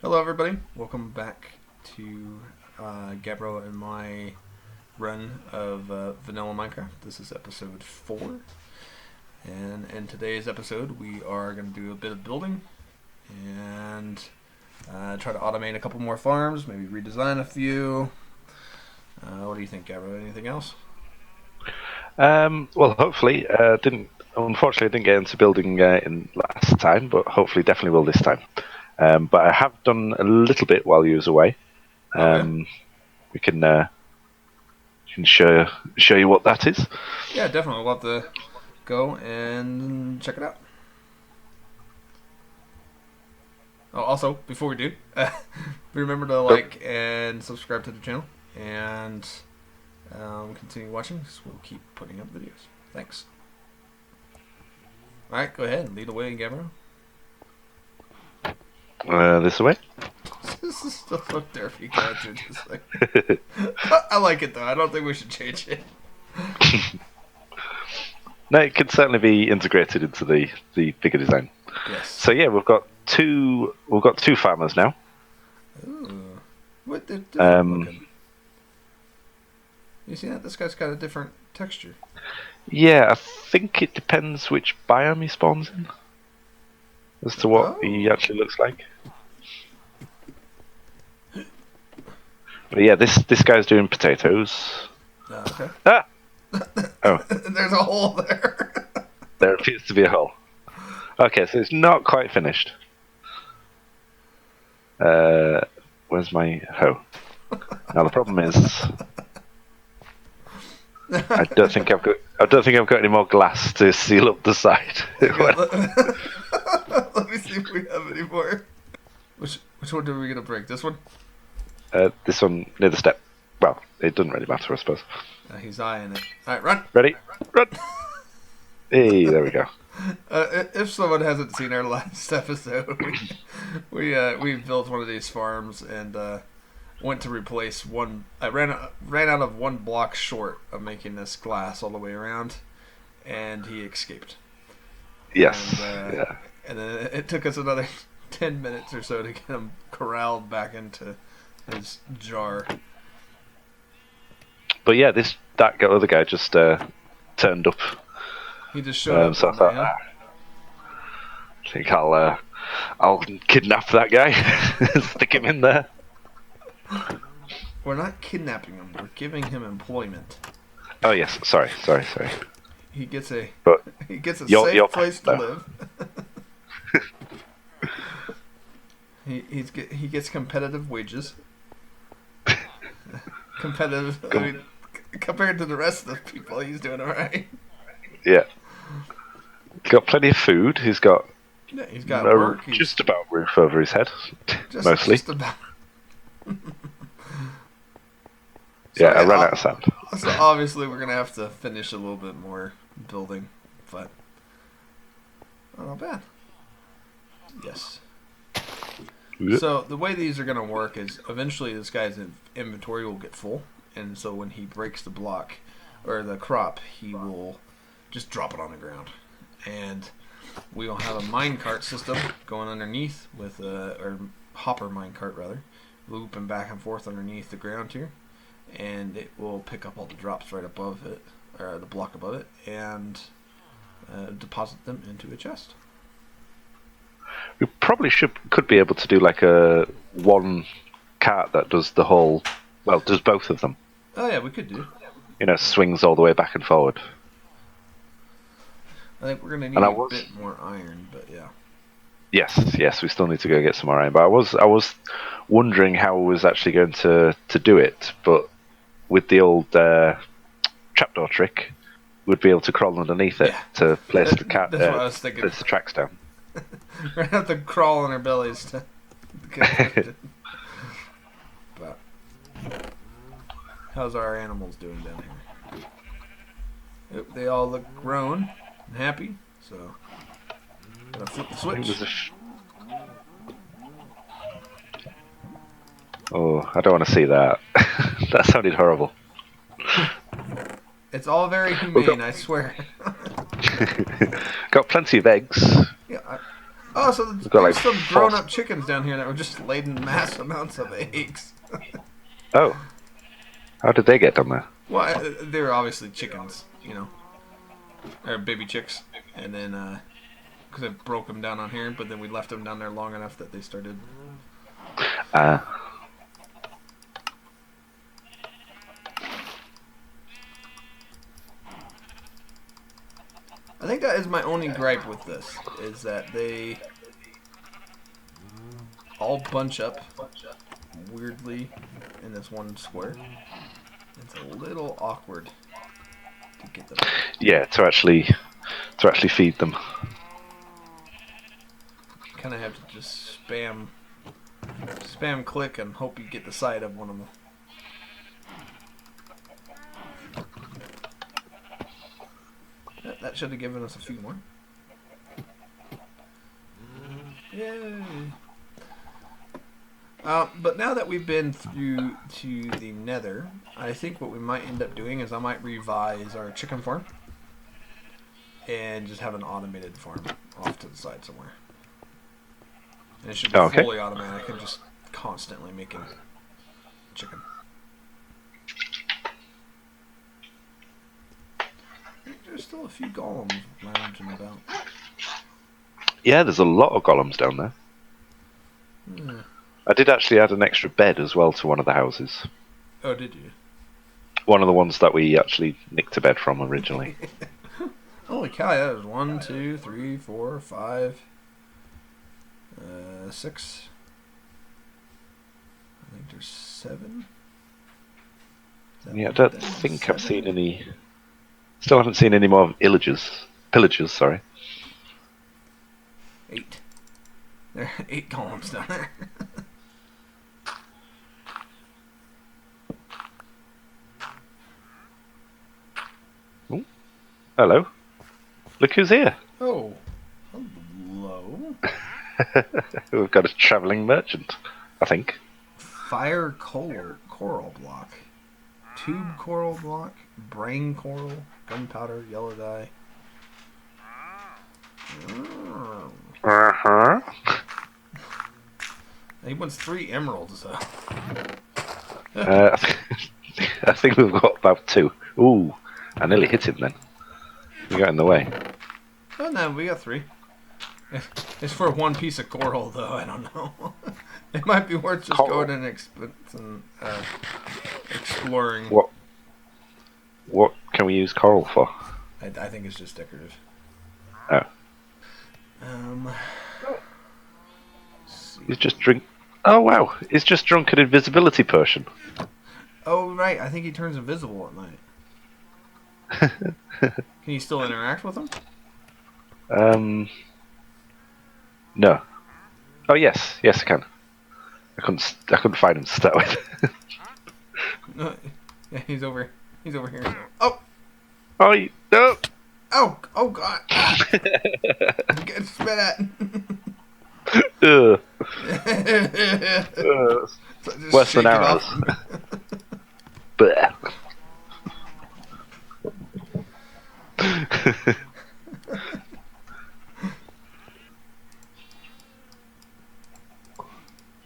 Hello, everybody. Welcome back to Gabbro and my run of Vanilla Minecraft. This is episode 4. And in today's episode, we are going to do a bit of building and try to automate a couple more farms, maybe redesign a few. What do you think, Gabbro? Anything else? Well, hopefully. Unfortunately, I didn't get into building in last time, but hopefully, definitely will this time. But I have done a little bit while you was away. Okay. We can show you what that is. Yeah, definitely. We'll have to go and check it out. Oh, also, before we do, remember to like and subscribe to the channel and continue watching because we'll keep putting up videos. Thanks. Alright, go ahead and lead away, Gabbro. This way. This is still so derpy character. Just like, I like it though. I don't think we should change it. No, it can certainly be integrated into the bigger design. Yes. So yeah, we've got two farmers now. Ooh. What the different looking. You see that? This guy's got a different texture. Yeah, I think it depends which biome he spawns in as to what he actually looks like. But yeah, this guy's doing potatoes. Okay. Ah! Oh. There's a hole there. There appears to be a hole. Okay, so it's not quite finished. Where's my hoe? Now the problem is, I don't think I've got any more glass to seal up the side. Let me see if we have any more. Which one are we gonna break? This one? This one near the step. Well, it doesn't really matter, I suppose. He's eyeing it. Alright, run! Ready? Run! Hey, there we go. If someone hasn't seen our last episode, we built one of these farms and went to replace one. I ran out of one block short of making this glass all the way around, and he escaped. Yes. And, yeah. And then it took us another 10 minutes or so to get him corralled back into his jar. But yeah, that other guy just turned up. He just showed up. So I thought, I think I'll kidnap that guy, stick him in there. We're not kidnapping him. We're giving him employment. Oh yes, sorry. He gets a But safe place to live. he gets competitive wages. Competitive. I mean, compared to the rest of the people, he's doing alright. Yeah. He's got plenty of food. He's got work. Just about roof over his head, mostly. Just about. Yeah, I ran out of sand. So obviously we're gonna have to finish a little bit more building, but not bad. Yes. Yep. So the way these are gonna work is eventually this guy's inventory will get full, and so when he breaks the block or the crop, he will just drop it on the ground, and we will have a minecart system going underneath with or hopper minecart rather, looping back and forth underneath the ground here, and it will pick up all the drops right above it, or the block above it, and deposit them into a chest. We probably could be able to do like a one cart that does the whole, well, does both of them. Oh yeah, we could do. Swings all the way back and forward. I think we're gonna need a bit more iron, but yeah. Yes, we still need to go get some more iron. But I was wondering how I was actually going to do it, but with the old trapdoor trick, we'd be able to crawl underneath it to place the cat. That's what I was thinking. Place the tracks down. We're gonna have to crawl on our bellies to get it. But how's our animals doing down here? They all look grown and happy, so gotta flip the switch. Oh, I don't want to see that. That sounded horrible. It's all very humane, I swear. Got plenty of eggs. Yeah, Oh, so We've got like there's some four. grown-up chickens down here that were just laying mass amounts of eggs. Oh, how did they get down there? Well, they were obviously chickens, or baby chicks, and then because I broke them down on here, but then we left them down there long enough that they started. Uh, I think that is my only gripe with this, is that they all bunch up weirdly in this one square. It's a little awkward to get them. yeah, to actually feed them. Kind of have to just spam click and hope you get the side of one of them. That should have given us a few more. Yay! But now that we've been through to the nether, I think what we might end up doing is I might revise our chicken farm and just have an automated farm off to the side somewhere. And it should be fully automatic and just constantly making chicken. There's still a few golems lounging about. Yeah, there's a lot of golems down there. I did actually add an extra bed as well to one of the houses. Oh, did you? One of the ones that we actually nicked a bed from originally. Holy cow, that was 1, 2, 3, 4, 5, 6. I think there's 7. Yeah, I don't think I've seen any. Still haven't seen any more pillagers, sorry. 8. There are 8 golems down there. Ooh. Hello. Look who's here. Oh. Hello. We've got a travelling merchant, I think. Fire coral block. Tube coral block. Brain coral. Gunpowder. Yellow dye. Uh-huh. He wants 3 emeralds, though. I think we've got about 2. Ooh, I nearly hit him then. You got in the way. Oh no, we got 3. It's for 1 piece of coral, though. I don't know. It might be worth just going and exploring. What can we use coral for? I think it's just decorative. Oh. He's just drink. Oh wow! He's just drunk an invisibility potion. Oh right, I think he turns invisible at night. Can you still interact with him? No. Oh yes, I can. I couldn't find him to start with. No, yeah, he's over here. Oh. Oh no! Oh God! I'm getting spit at. So worse than arrows. Blech.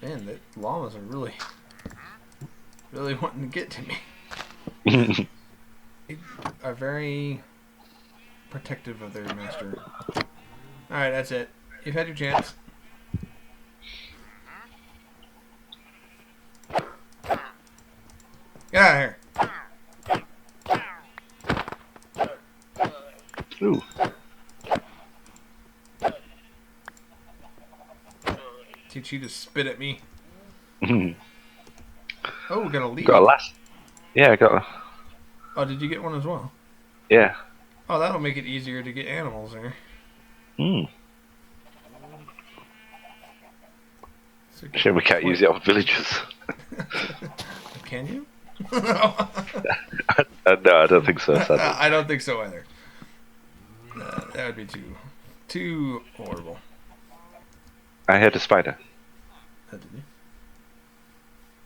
Man, the llamas are really wanting to get to me. They are very protective of their master. Alright, that's it. You've had your chance. Get out of here. Ooh. Teach you to spit at me. Oh, we got a lead. Got a last. Yeah, I got a. Oh, did you get one as well? Yeah. Oh, that'll make it easier to get animals there. Shame we can't use it on villagers. Can you? No, I don't think so. Sadly. I don't think so either. That would be too horrible. I heard a spider. Did you?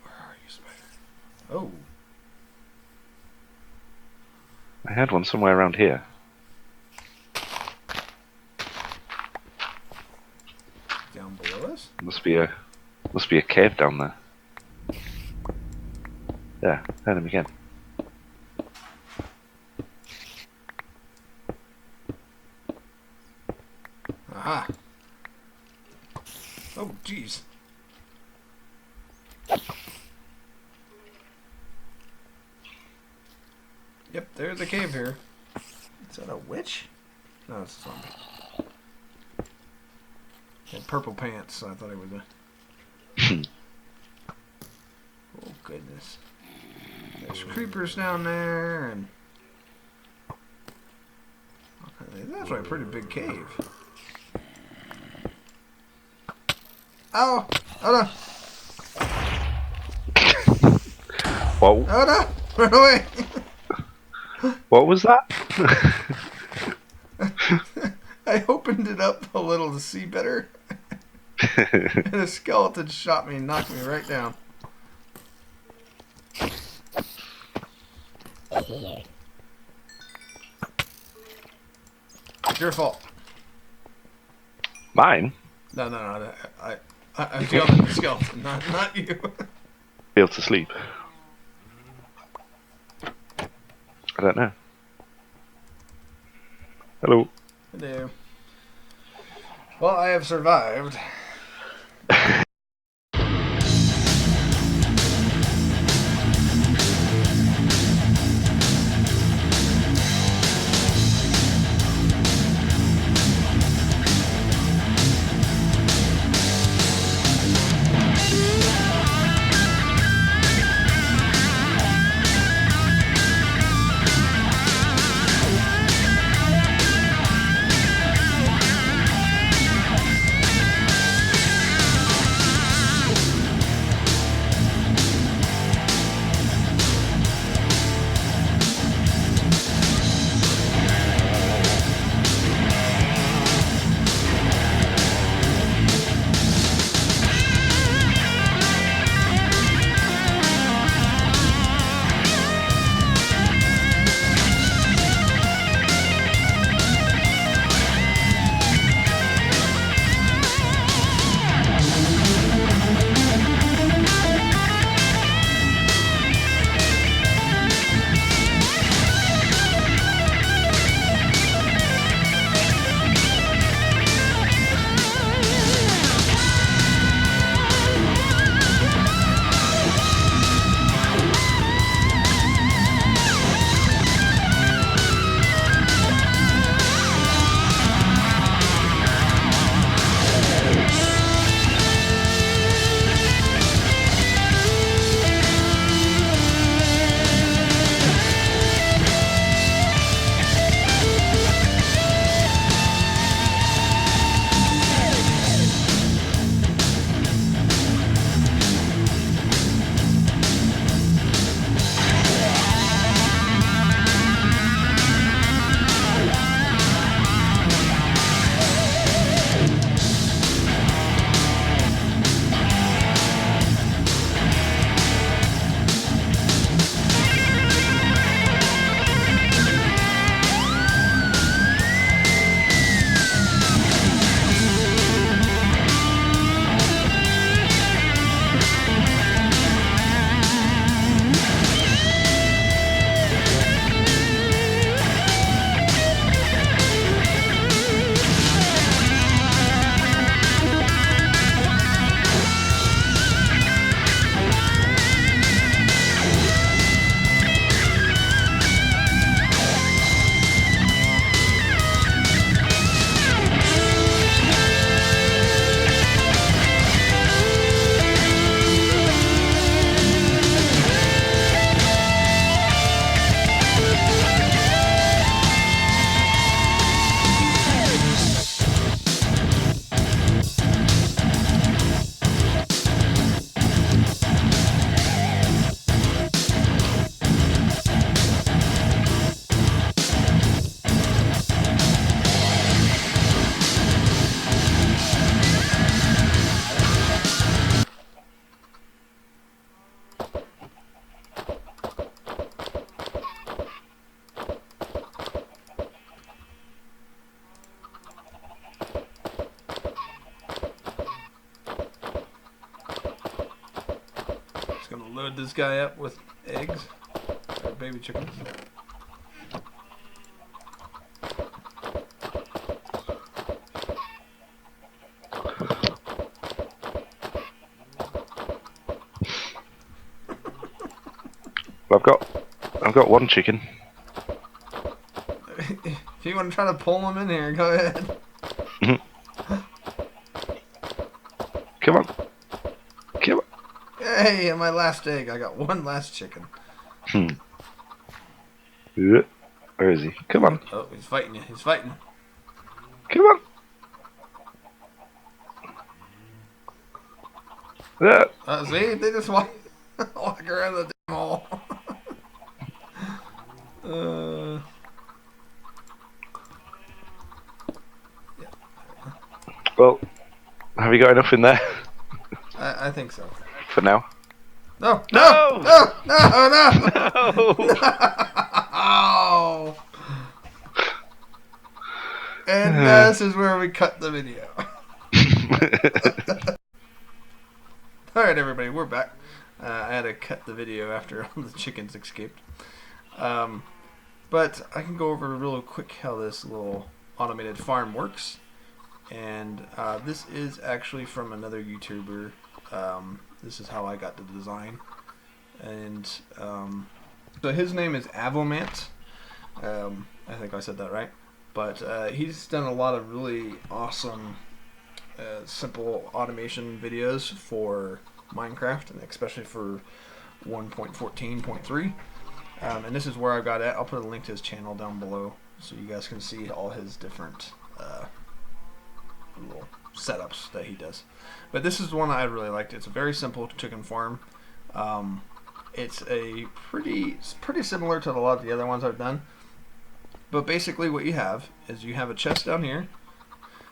Where are you, spider? Oh. I had one somewhere around here. Must be a cave down there. Yeah, heard him again. Aha. Oh, jeez. Yep, there's a cave here. Is that a witch? No, it's a zombie. Had purple pants, so I thought it was a... Oh, goodness. There's creepers down there, and... Okay, that's a pretty big cave. Oh! Oh, no! Whoa. Oh, no! Run away! What was that? I opened it up a little to see better. And a skeleton shot me and knocked me right down. It's your fault. Mine? No. I'm the skeleton, not you. Be able to sleep. I don't know. Hello. Hello. Well, I have survived. gonna load this guy up with eggs, or baby chickens. I've got one chicken. If you want to try to pull him in here, go ahead. Come on. Come on. Hey, and my last egg. I got one last chicken. Where is he? Come on. Oh, he's fighting you. He's fighting. Come on. See? They just walk around the damn hole. Well, have you got enough in there? I think so. For now? No! No! No! No! No! No! No! And this is where we cut the video. Alright, everybody, we're back. I had to cut the video after all the chickens escaped. But I can go over real quick how this little automated farm works. And this is actually from another YouTuber. This is how I got the design. And so his name is Avomant. I think I said that right. But he's done a lot of really awesome simple automation videos for Minecraft, and especially for 1.14.3. And this is where I got it. I'll put a link to his channel down below so you guys can see all his different little setups that he does. But this is the one I really liked. It's a very simple chicken farm. It's pretty similar to a lot of the other ones I've done. But basically what you have is you have a chest down here,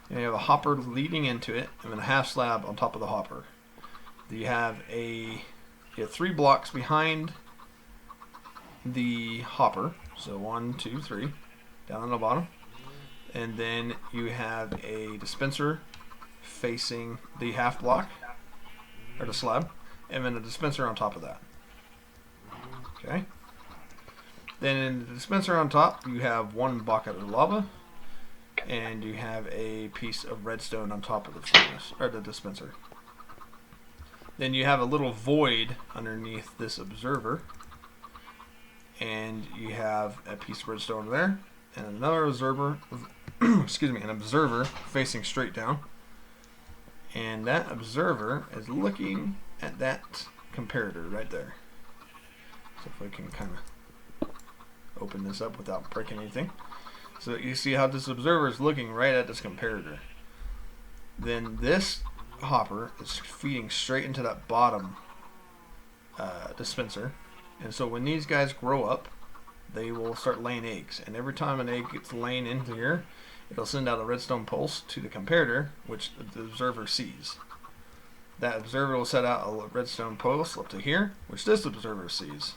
and you have a hopper leading into it, and then a half slab on top of the hopper. You have 3 blocks behind the hopper, so 1, 2, 3, down on the bottom. And then you have a dispenser facing the half block, or the slab, and then a dispenser on top of that. Okay. Then in the dispenser on top, you have 1 bucket of lava, and you have a piece of redstone on top of the furnace, or the dispenser. Then you have a little void underneath this observer, and you have a piece of redstone there, and another observer, excuse me, an observer facing straight down. And that observer is looking at that comparator right there. So if we can kind of open this up without breaking anything. So you see how this observer is looking right at this comparator. Then this hopper is feeding straight into that bottom dispenser. And so when these guys grow up, they will start laying eggs. And every time an egg gets laying into here, it'll send out a redstone pulse to the comparator, which the observer sees. That observer will set out a redstone pulse up to here, which this observer sees.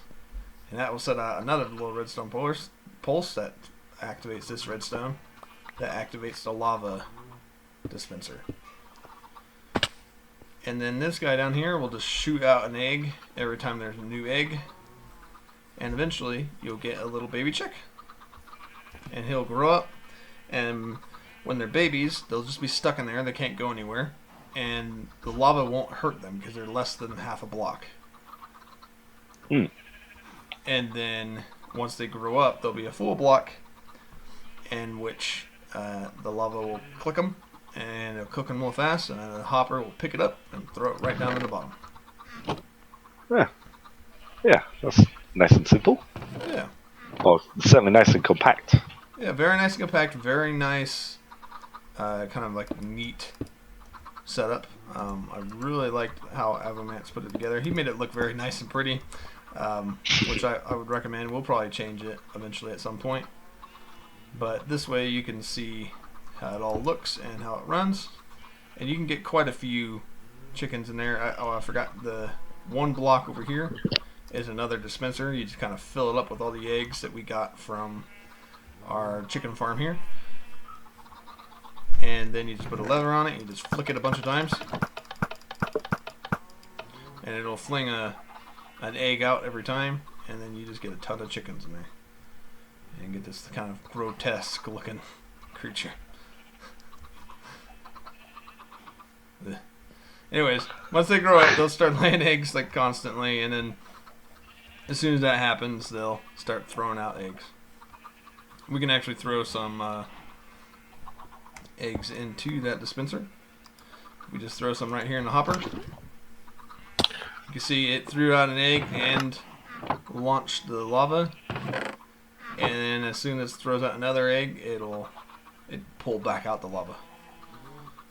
And that will set out another little redstone pulse that activates this redstone, that activates the lava dispenser. And then this guy down here will just shoot out an egg every time there's a new egg. And eventually you'll get a little baby chick. And he'll grow up, and when they're babies, they'll just be stuck in there. They can't go anywhere. And the lava won't hurt them because they're less than half a block. And then once they grow up, they'll be a full block, in which the lava will click them, and it'll cook them real fast, and then the hopper will pick it up and throw it right down to the bottom. Yeah, that's nice and simple. Yeah. Well, certainly nice and compact. Yeah, very nice and compact, very nice, kind of like neat setup. I really liked how Avomant's put it together. He made it look very nice and pretty, which I would recommend. We'll probably change it eventually at some point. But this way you can see how it all looks and how it runs. And you can get quite a few chickens in there. I forgot, the 1 block over here is another dispenser. You just kind of fill it up with all the eggs that we got from our chicken farm here. And then you just put a lever on it, you just flick it a bunch of times, and it'll fling a an egg out every time, and then you just get a ton of chickens in there. And get this kind of grotesque looking creature. Anyways, once they grow up, they'll start laying eggs like constantly, and then as soon as that happens, they'll start throwing out eggs. We can actually throw some eggs into that dispenser. We just throw some right here in the hopper. You can see it threw out an egg and launched the lava. And then as soon as it throws out another egg, it pull back out the lava.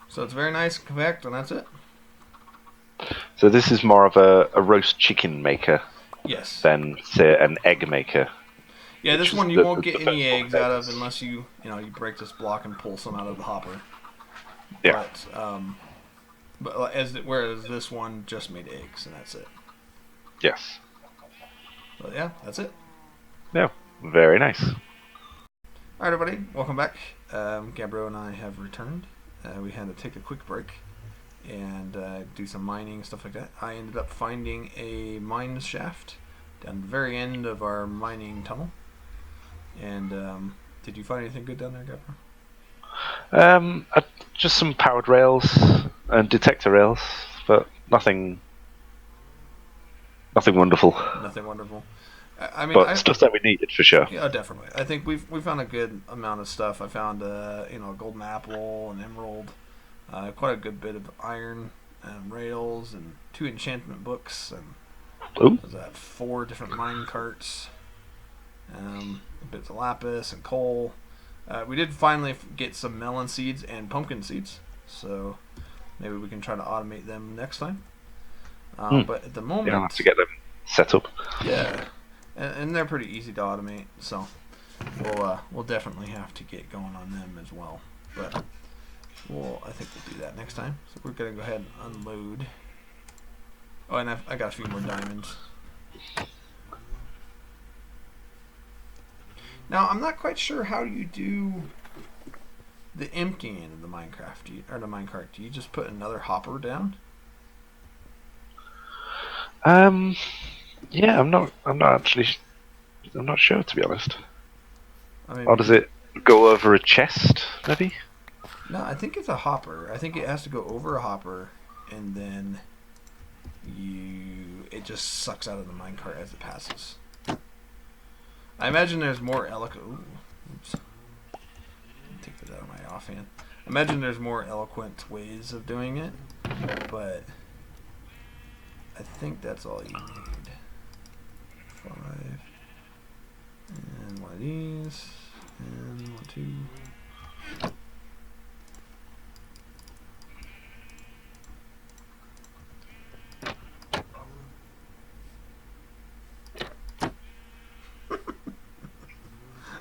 So it's very nice and compact, and that's it. So this is more of a roast chicken maker. Yes. Than say an egg maker. Yeah, this one you won't get any eggs out of unless you break this block and pull some out of the hopper. Yeah. Whereas this one just made eggs, and that's it. Yes. But yeah, that's it. Yeah, very nice. Alright, everybody, welcome back. Gabbro and I have returned. We had to take a quick break and do some mining and stuff like that. I ended up finding a mine shaft down the very end of our mining tunnel. And did you find anything good down there, Gabbro? Just some powered rails and detector rails, but nothing wonderful. Nothing wonderful. But stuff that we needed for sure. Yeah, definitely. I think we found a good amount of stuff. I found a golden apple, an emerald, quite a good bit of iron and rails, and 2 enchantment books, and what was that, 4 different mine carts, bits of lapis and coal. We did finally get some melon seeds and pumpkin seeds, so maybe we can try to automate them next time. But at the moment, you don't have to get them set up. Yeah, and they're pretty easy to automate, so we'll definitely have to get going on them as well. But I think we'll do that next time. So we're gonna go ahead and unload. Oh, and I got a few more diamonds. Now, I'm not quite sure how you do the emptying of the minecart. Do you just put another hopper down? Yeah, I'm not sure, to be honest. Or does it go over a chest, maybe? No, I think it's a hopper. I think it has to go over a hopper, and then it just sucks out of the minecart as it passes. I imagine there's more oops. Take that out of my offhand. I imagine there's more eloquent ways of doing it, but I think that's all you need. 5. And one of these. And 1, 2.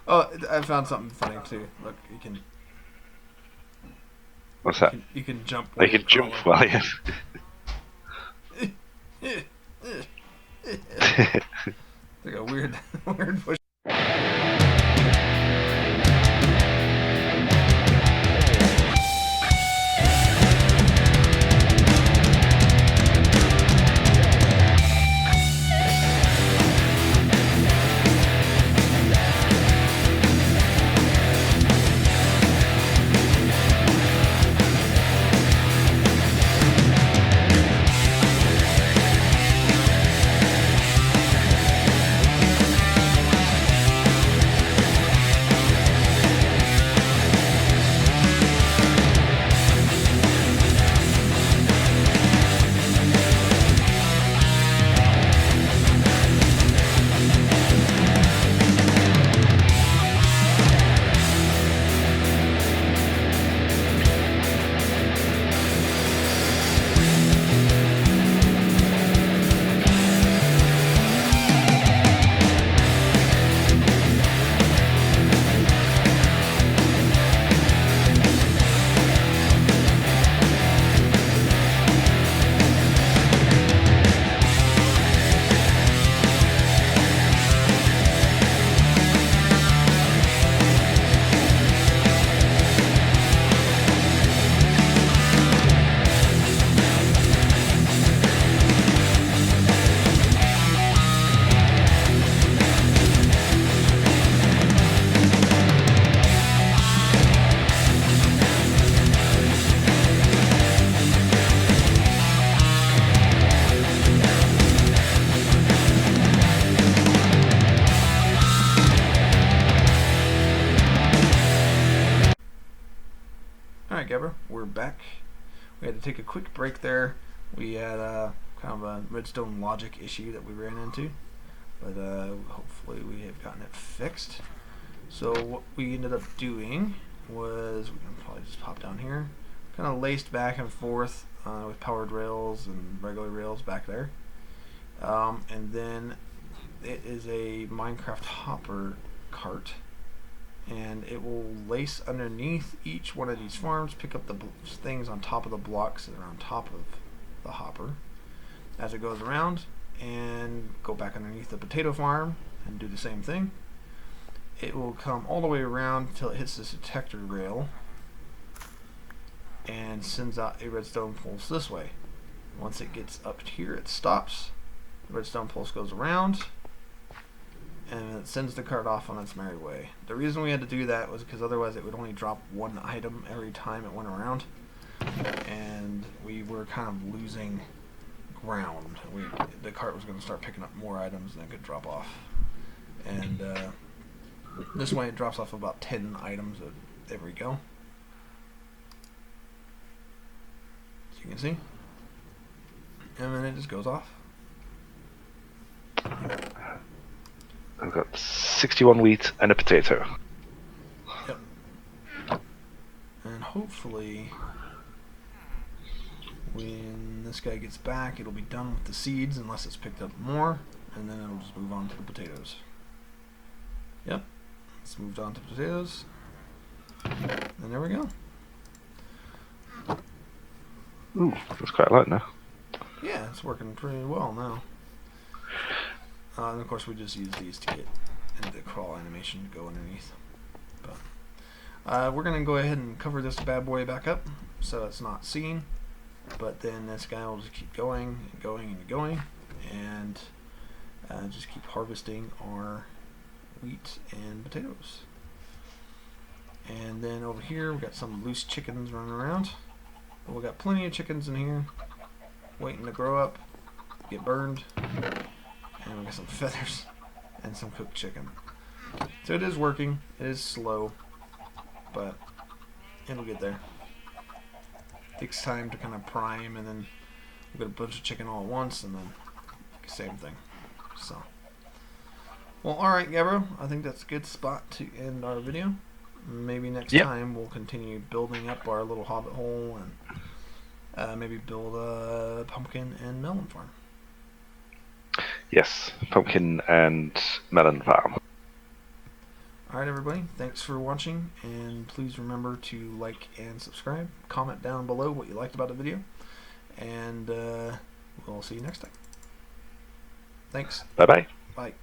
Oh, I found something funny too. Look, you can. What's that? You can jump. You can jump while you. It's like a weird push. back. We had to take a quick break there. We had kind of a redstone logic issue that we ran into, but hopefully we have gotten it fixed. So what we ended up doing was, we can probably just pop down here, kind of laced back and forth with powered rails and regular rails back there. And then it is a Minecraft hopper cart, and it will lace underneath each one of these farms, pick up the things on top of the blocks that are on top of the hopper as it goes around, and go back underneath the potato farm and do the same thing. It will come all the way around until it hits this detector rail and sends out a redstone pulse this way. Once it gets up here, it stops. The redstone pulse goes around, and it sends the cart off on its merry way. The reason we had to do that was because otherwise it would only drop one item every time it went around, and we were kind of losing ground. The cart was going to start picking up more items than it could drop off, and this way it drops off about 10 items at every go. As you can see, and then it just goes off. I've got 61 wheat and a potato. Yep. And hopefully, when this guy gets back, it'll be done with the seeds, unless it's picked up more, and then it'll just move on to the potatoes. Yep. It's moved on to potatoes. And there we go. Ooh, that's quite light now. Yeah, it's working pretty well now. And of course we just use these to get into the crawl animation to go underneath. But we're going to go ahead and cover this bad boy back up so it's not seen. But then this guy will just keep going and going and going, and just keep harvesting our wheat and potatoes. And then over here we got some loose chickens running around. But we got plenty of chickens in here waiting to grow up, get burned. And we got some feathers and some cooked chicken. So it is working. It is slow, but it'll get there. Takes time to kind of prime, and then we got a bunch of chicken all at once, and then same thing. So, well, all right, Gabbro. I think that's a good spot to end our video. Maybe next time we'll continue building up our little hobbit hole, and maybe build a pumpkin and melon farm. Yes, pumpkin and melon farm. Alright everybody, thanks for watching, and please remember to like and subscribe. Comment down below what you liked about the video, and we'll see you next time. Thanks. Bye-bye. Bye.